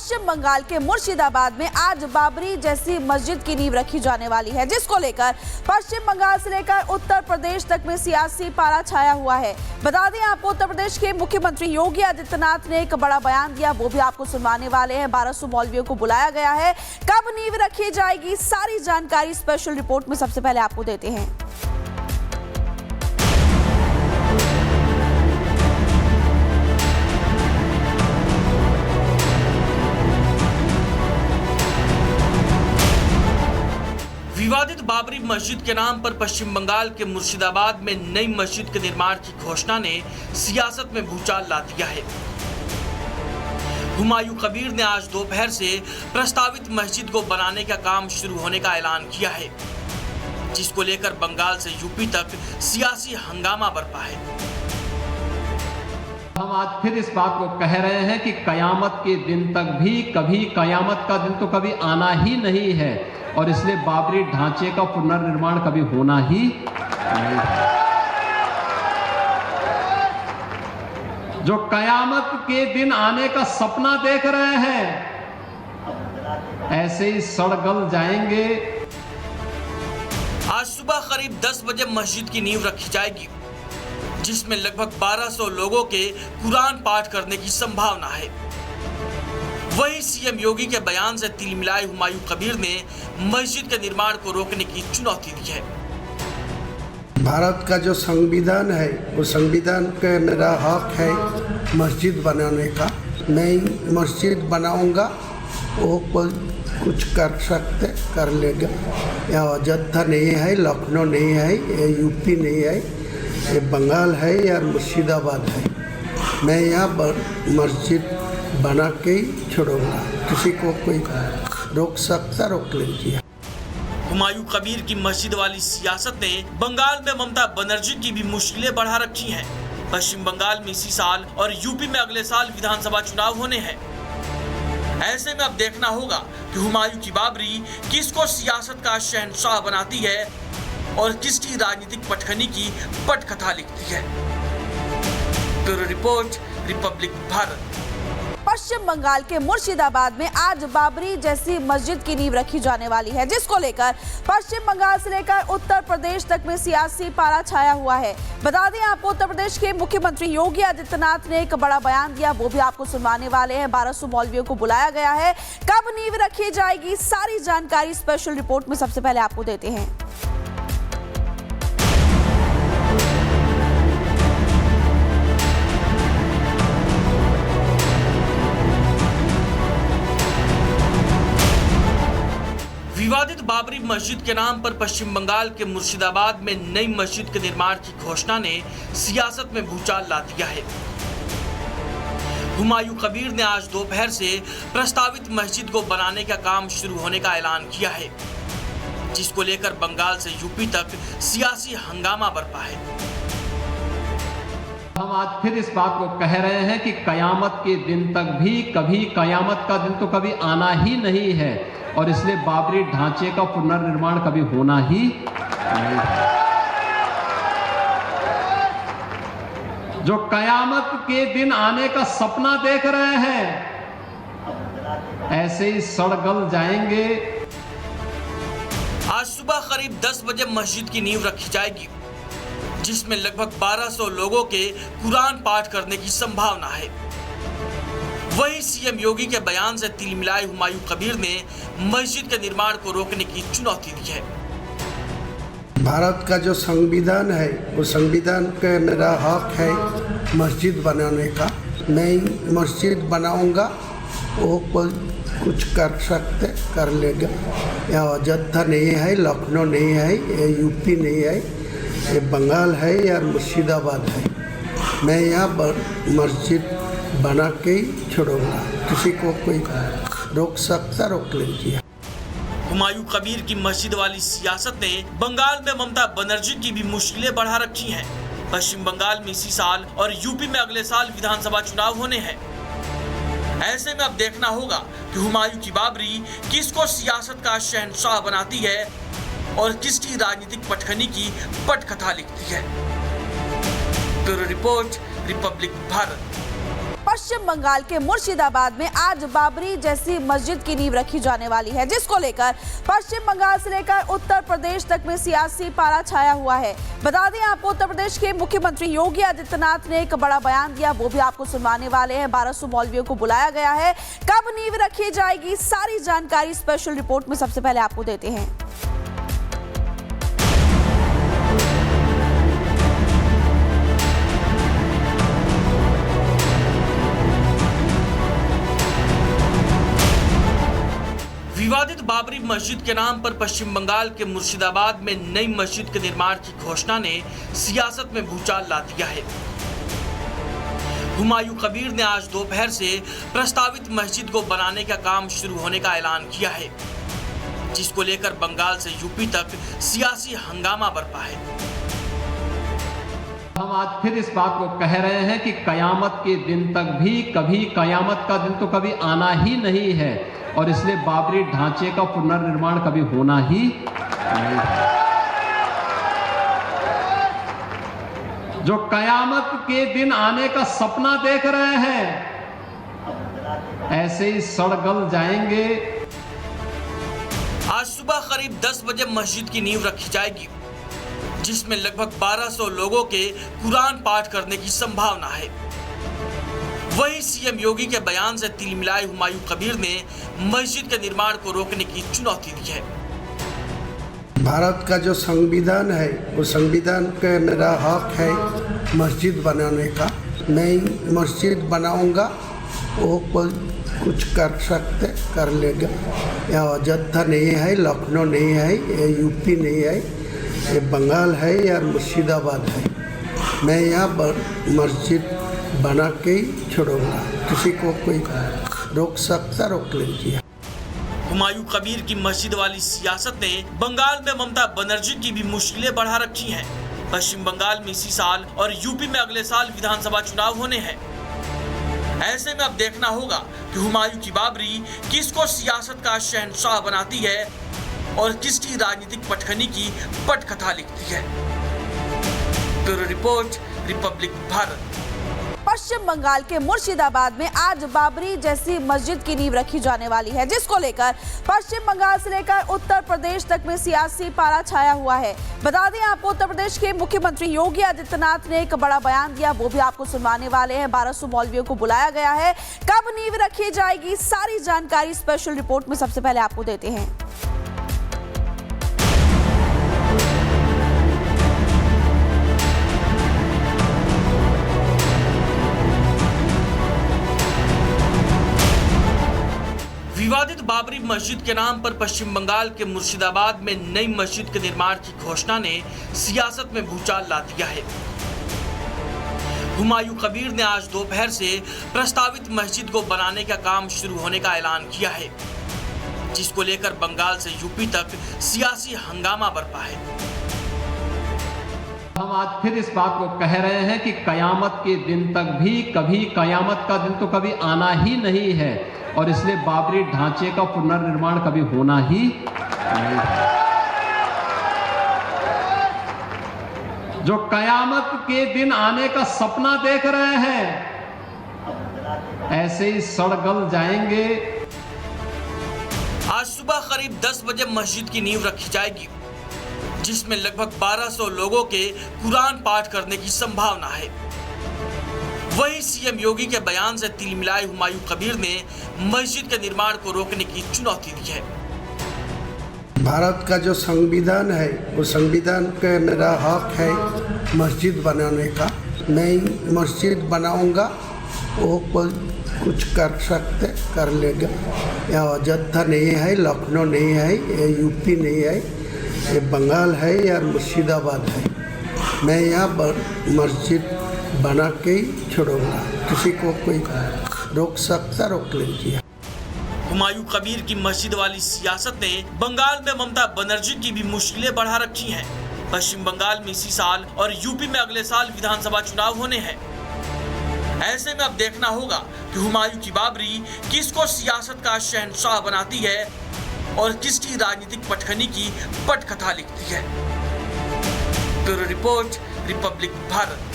पश्चिम बंगाल के मुर्शिदाबाद में आज बाबरी जैसी मस्जिद की नींव रखी जाने वाली है, जिसको लेकर पश्चिम बंगाल से लेकर उत्तर प्रदेश तक में सियासी पारा छाया हुआ है। बता दें आपको, उत्तर प्रदेश के मुख्यमंत्री योगी आदित्यनाथ ने एक बड़ा बयान दिया, वो भी आपको सुनवाने वाले हैं। 1200 मौलवियों को बुलाया गया है। कब नींव रखी जाएगी, सारी जानकारी स्पेशल रिपोर्ट में सबसे पहले आपको देते हैं। विवादित बाबरी मस्जिद के नाम पर पश्चिम बंगाल के मुर्शिदाबाद में नई मस्जिद के निर्माण की घोषणा ने सियासत में भूचाल ला दिया है। हुमायूं कबीर ने आज दोपहर से प्रस्तावित मस्जिद को बनाने का काम शुरू होने का ऐलान किया है, जिसको लेकर बंगाल से यूपी तक सियासी हंगामा बरपा है। हम आज फिर इस बात को कह रहे हैं कि कयामत के दिन तक भी कभी कयामत का दिन तो कभी आना ही नहीं है, और इसलिए बाबरी ढांचे का पुनर्निर्माण कभी होना ही नहीं है। जो कयामत के दिन आने का सपना देख रहे हैं, ऐसे ही सड़गल जाएंगे। आज सुबह करीब 10 बजे मस्जिद की नींव रखी जाएगी, जिसमें लगभग 1200 लोगों के कुरान पाठ करने की संभावना है। वहीं सीएम योगी के बयान से तिलमिलाए हुमायूं कबीर ने मस्जिद के निर्माण को रोकने की चुनौती दी है। भारत का जो संविधान है, वो संविधान का मेरा हक है मस्जिद बनाने का। मैं मस्जिद बनाऊंगा, वो कोई कुछ कर सकते कर लेगा। यह अयोध्या नहीं है, लखनऊ नहीं है, ये यूपी नहीं है, ये बंगाल है या मुर्शिदाबाद है। मैं यहाँ मस्जिद बना के ही छोड़ूंगा। किसी को कोई रोक सकता, रोक लीजिए। हुमायूं कबीर की मस्जिद वाली सियासत ने बंगाल में ममता बनर्जी की भी मुश्किलें बढ़ा रखी हैं। पश्चिम बंगाल में इसी साल और यूपी में अगले साल विधानसभा चुनाव होने हैं। ऐसे में अब देखना होगा कि हुमायूं की बाबरी किसको सियासत का शहंशाह बनाती है और किसकी राजनीतिक पटखनी की पटकथा लिखती है। Bureau report, Republic Bharat. Paschim Bangal के मुर्शिदाबाद में आज बाबरी जैसी मस्जिद की नींव रखी जाने वाली है, जिसको लेकर पश्चिम बंगाल से लेकर उत्तर प्रदेश तक में सियासी पारा छाया हुआ है। बता दें आपको, उत्तर प्रदेश के मुख्यमंत्री योगी आदित्यनाथ ने एक बड़ा बयान दिया, वो भी आपको सुनवाने वाले हैं। 1200 मौलवियों को बुलाया गया है। कब नींव रखी जाएगी, सारी जानकारी स्पेशल रिपोर्ट में सबसे पहले आपको देते हैं। विवादित बाबरी मस्जिद के नाम पर पश्चिम बंगाल के मुर्शिदाबाद में नई मस्जिद के निर्माण की घोषणा ने सियासत में भूचाल ला दिया है। हुमायूं कबीर ने आज दोपहर से प्रस्तावित मस्जिद को बनाने का काम शुरू होने का ऐलान किया है, जिसको लेकर बंगाल से यूपी तक सियासी हंगामा बरपा है। हम आज फिर इस बात को कह रहे हैं कि कयामत के दिन तक भी कभी कयामत का दिन तो कभी आना ही नहीं है, और इसलिए बाबरी ढांचे का पुनर्निर्माण कभी होना ही नहीं है। जो कयामत के दिन आने का सपना देख रहे हैं, ऐसे ही सड़गल जाएंगे। आज सुबह करीब 10 बजे मस्जिद की नींव रखी जाएगी, जिसमें लगभग 1200 लोगों के कुरान पाठ करने की संभावना है। वहीं सीएम योगी के बयान से तिलमिलाए हुमायूं कबीर ने मस्जिद के निर्माण को रोकने की चुनौती दी है। भारत का जो संविधान है, वो संविधान का मेरा हक है मस्जिद बनाने का। मैं मस्जिद बनाऊंगा, वो कोई कुछ कर सकते कर लेगा। यह अयोध्या नहीं है, लखनऊ नहीं है, ये यूपी नहीं है, ये बंगाल है या मुर्शिदाबाद है। मैं यहाँ मस्जिद बना के ही छोड़ूंगा। किसी को कोई रोक सकता, रोक लीजिए। हुमायूं कबीर की मस्जिद वाली सियासत ने बंगाल में ममता बनर्जी की भी मुश्किलें बढ़ा रखी हैं। पश्चिम बंगाल में इसी साल और यूपी में अगले साल विधानसभा चुनाव होने हैं। ऐसे में अब देखना होगा कि हुमायूं की बाबरी किसको सियासत का शहंशाह बनाती है और किसकी राजनीतिक पटखनी की पटकथा लिखती है। Bureau report, Republic Bharat. Paschim Bangal के मुर्शिदाबाद में आज बाबरी जैसी मस्जिद की नींव रखी जाने वाली है, जिसको लेकर पश्चिम बंगाल से लेकर उत्तर प्रदेश तक में सियासी पारा छाया हुआ है। बता दें आपको, उत्तर प्रदेश के मुख्यमंत्री योगी आदित्यनाथ ने एक बड़ा बयान दिया, वो भी आपको सुनवाने वाले हैं। 1200 मौलवियों को बुलाया गया है। कब नींव रखी जाएगी, सारी जानकारी स्पेशल रिपोर्ट में सबसे पहले आपको देते हैं। विवादित बाबरी मस्जिद के नाम पर पश्चिम बंगाल के मुर्शिदाबाद में नई मस्जिद के निर्माण की घोषणा ने सियासत में भूचाल ला दिया है। हुमायूं कबीर ने आज दोपहर से प्रस्तावित मस्जिद को बनाने का काम शुरू होने का ऐलान किया है, जिसको लेकर बंगाल से यूपी तक सियासी हंगामा बरपा है। हम आज फिर इस बात को कह रहे हैं कि कयामत के दिन तक भी कभी कयामत का दिन तो कभी आना ही नहीं है, और इसलिए बाबरी ढांचे का पुनर्निर्माण कभी होना ही नहीं है। जो कयामत के दिन आने का सपना देख रहे हैं, ऐसे ही सड़गल जाएंगे। आज सुबह करीब 10 बजे मस्जिद की नींव रखी जाएगी, जिसमें लगभग 1200 लोगों के कुरान पाठ करने की संभावना है। वहीं सीएम योगी के बयान से तिलमिलाए हुमायूं कबीर ने मस्जिद के निर्माण को रोकने की चुनौती दी है। भारत का जो संविधान है, वो संविधान का मेरा हक है मस्जिद बनाने का। मैं मस्जिद बनाऊंगा, वो कोई कुछ कर सकते कर लेगा। यह अयोध्या नहीं है, लखनऊ नहीं है, ये यूपी नहीं है, ये बंगाल है या मुर्शिदाबाद है। मैं यहाँ मस्जिद बना के ही छोड़ूंगा। किसी को कोई रोक सकता, रोक लीजिए। हुमायूं कबीर की मस्जिद वाली सियासत ने बंगाल में ममता बनर्जी की भी मुश्किलें बढ़ा रखी हैं। पश्चिम बंगाल में इसी साल और यूपी में अगले साल विधानसभा चुनाव होने हैं। ऐसे में अब देखना होगा कि हुमायूं की बाबरी किसको सियासत का शहंशाह बनाती है और किसकी राजनीतिक पटखनी की पटकथा लिखती है। Bureau report, Republic Bharat. Paschim Bangal के मुर्शिदाबाद में आज बाबरी जैसी मस्जिद की नींव रखी जाने वाली है, जिसको लेकर पश्चिम बंगाल से लेकर उत्तर प्रदेश तक में सियासी पारा छाया हुआ है। बता दें आपको, उत्तर प्रदेश के मुख्यमंत्री योगी आदित्यनाथ ने एक बड़ा बयान दिया, वो भी आपको सुनवाने वाले हैं। 1200 मौलवियों को बुलाया गया है। कब नींव रखी जाएगी, सारी जानकारी स्पेशल रिपोर्ट में सबसे पहले आपको देते हैं। विवादित बाबरी मस्जिद के नाम पर पश्चिम बंगाल के मुर्शिदाबाद में नई मस्जिद के निर्माण की घोषणा ने सियासत में भूचाल ला दिया है। हुमायूं कबीर ने आज दोपहर से प्रस्तावित मस्जिद को बनाने का काम शुरू होने का ऐलान किया है, जिसको लेकर बंगाल से यूपी तक सियासी हंगामा बरपा है। हम आज फिर इस बात को कह रहे हैं कि कयामत के दिन तक भी कभी कयामत का दिन तो कभी आना ही नहीं है, और इसलिए बाबरी ढांचे का पुनर्निर्माण कभी होना ही नहीं है। जो कयामत के दिन आने का सपना देख रहे हैं, ऐसे ही सड़गल जाएंगे। आज सुबह करीब 10 बजे मस्जिद की नींव रखी जाएगी, जिसमें लगभग 1200 लोगों के कुरान पाठ करने की संभावना है। वहीं सीएम योगी के बयान से तिलमिलाए हुमायूं कबीर ने मस्जिद के निर्माण को रोकने की चुनौती दी है। भारत का जो संविधान है, वो संविधान का मेरा हक है मस्जिद बनाने का। मैं मस्जिद बनाऊंगा, वो कोई कुछ कर सकते कर लेगा। यह अयोध्या नहीं है, लखनऊ नहीं है, ये यूपी नहीं है, ये बंगाल है या मुर्शिदाबाद है। मैं यहाँ मस्जिद बना के ही छोड़ूंगा। किसी को कोई रोक सकता, रोक लीजिए। हुमायूं कबीर की मस्जिद वाली सियासत ने बंगाल में ममता बनर्जी की भी मुश्किलें बढ़ा रखी हैं। पश्चिम बंगाल में इसी साल और यूपी में अगले साल विधानसभा चुनाव होने हैं। ऐसे में अब देखना होगा कि हुमायूं की बाबरी किसको सियासत का शहंशाह बनाती है और किसकी राजनीतिक पटखनी की पटकथा लिखती है। Bureau report, Republic Bharat.